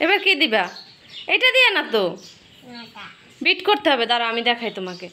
এবার কি দিবা? এটা দিয়ে না তো, বিট করতে হবে। দাঁড়াও আমি দেখাই তোমাকে।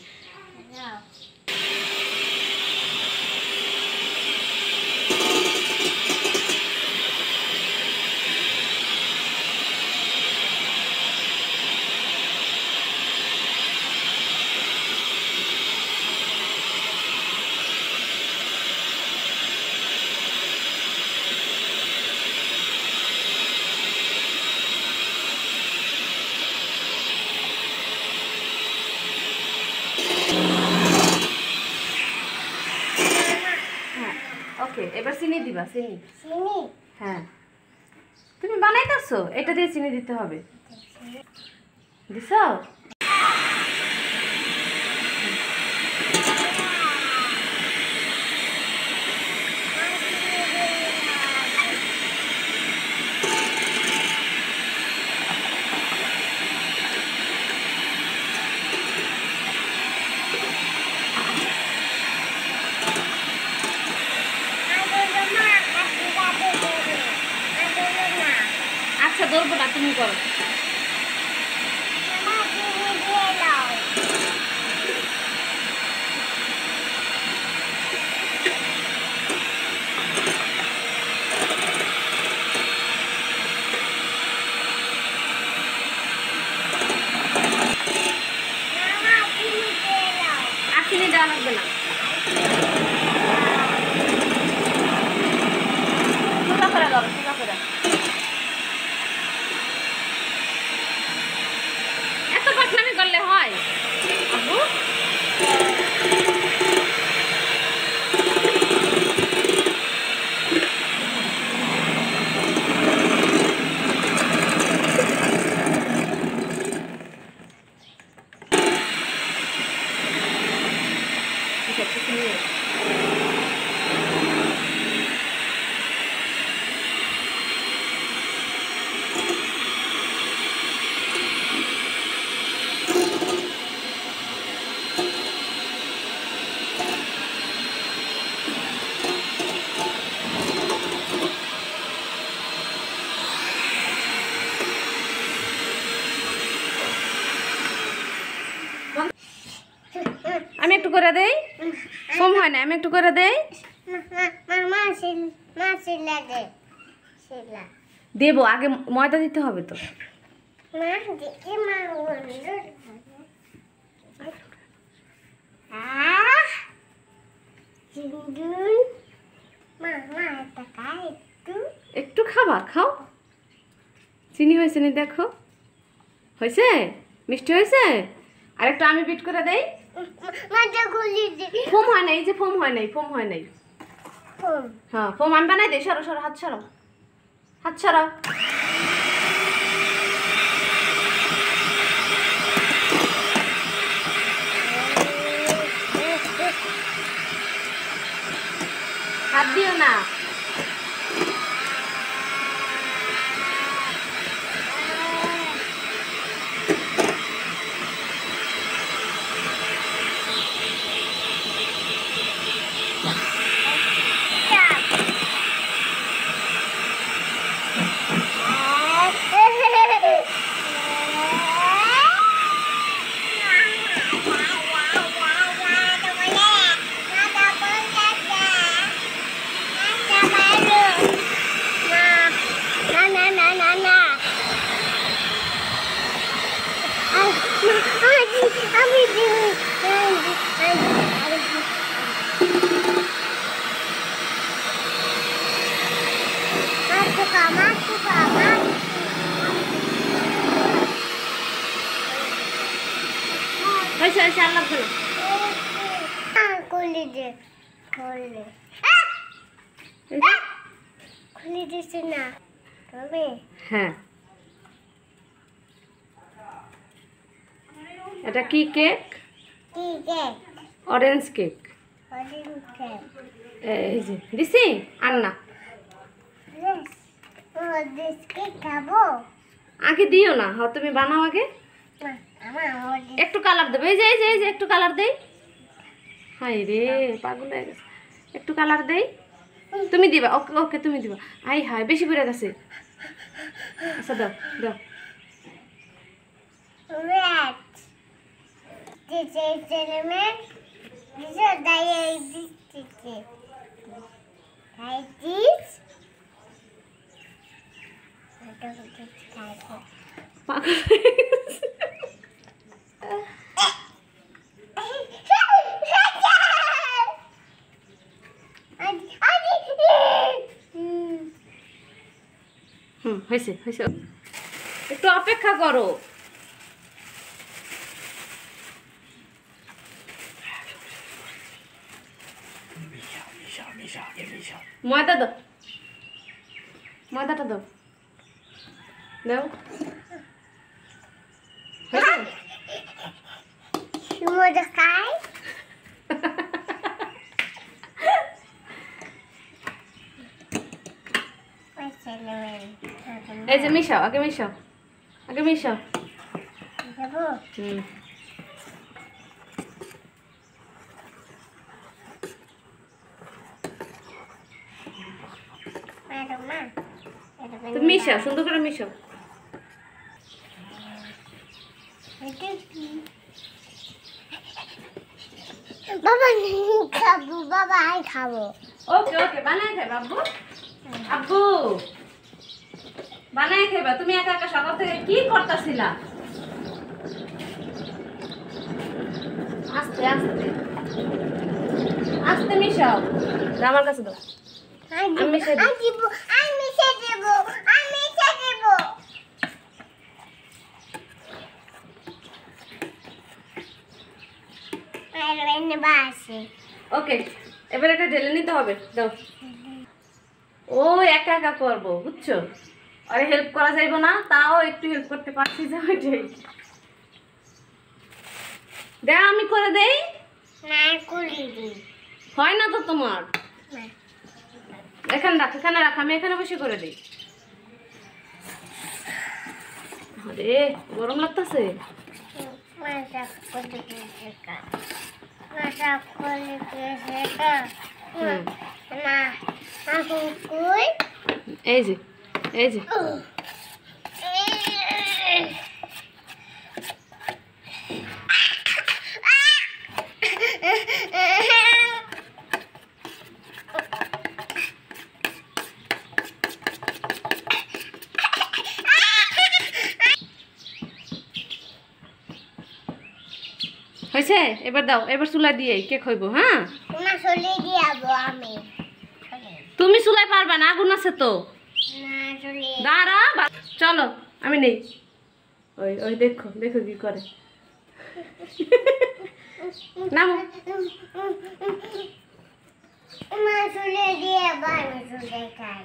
ওকে, এবার চিনি দিবা। চিনি চিনি হ্যাঁ, তুমি বানাইতেছো, এটা দিয়ে চিনি দিতে হবে। দিছো? আচ্ছা ধরবো না, তুমি করো। আর চিনি দেওয়া লাগবে না। সোজা করে দাও, সোজা করে। এত পাকনামি করলে হয় আব্বু? আমি একটু করে দেই, কম হয় না, আমি একটু করে দেই। দেবো, আগে ময়দা দিতে হবে তো। একটু খাবা, খাও। চিনি হয়েছে নি দেখো, হয়েছে, মিষ্টি হয়েছে। আর একটু আমি বিট করে দেই। ফোম হয় নাই, এই যে ফোম হয় নাই, ফোম হয় নাই। হ্যাঁ ফোম আমি বানাই দিই। সরো সরো, হাত সরো, হাত সরো। হাত দিও না। হ্যাঁ, এটা কি কেক? Orange cake. এই যে দিছি, আর না আগে দিও না। হ্যাঁ তুমি বানাও আগে, একটু কালার দেবে। এই যে এই যে এই যে একটু কালার দেই। হাই রে পাগল হয়ে গেছে। একটু কালার দেই, তুমি দিবা। ওকে ওকে তুমি দিবা। আই হাই বেশি করে গেছে। আচ্ছা দাও দাও। Red. This is element. This is this. Like this. I don't just type it. পাগল হয়েছে হয়েছে, একটু অপেক্ষা করো। ময়দা দাও, ময়দাটা দাও দাও। Mordecai. What's element? এই যে মিশাও, আগে মিশাও, আগে মিশাও। Double. তুমি মিশাও, সুন্দর করে মিশাও। বাবা খাবো, বাবা আই খাবো। ওকে ওকে, বানায় খাই বাবু। আব্বু বানায় খাইবা। তুমি একা একা সকাল থেকে কি করতেছিলা? আস্তে আস্তে আস্তে মিশাও। আমার কাছে দাও, আমি মিশাই দিই। আমি মিশাই দেব, আমি মিশাই দেব। আর এনে বাসে। ওকে, এবার এটা ঢেলে নিতে হবে। দাও। ও একা একা করবো, বুঝছো? আরে হেল্প করা যাইব না, তাও একটু হেল্প করতে পারছি যে ওইটাই। দাও আমি করে দেই। না করি দি। হয় না তো তোমার। এখানে রাখ, এখানে রাখ, আমি এখানে বসে করে দিই। আরে গরম লাগতেছে। মাথা করে দিয়েছে। মাথা করে দিয়েছে। না এখন কই? এই যে এই যে হয়েছে? এবার দাও, এবার চুলা দিয়ে কে খাইবো? হ্যাঁ না চলে দিয়াবো আমি। তুমি চুলাই পারবা না, আগুন আছে তো। না চলে দাঁড়া, চলো আমি নেই। ওই ওই দেখো দেখো কি করে। নামো। মা চলে দিয়াবো, আমি চলে খাই।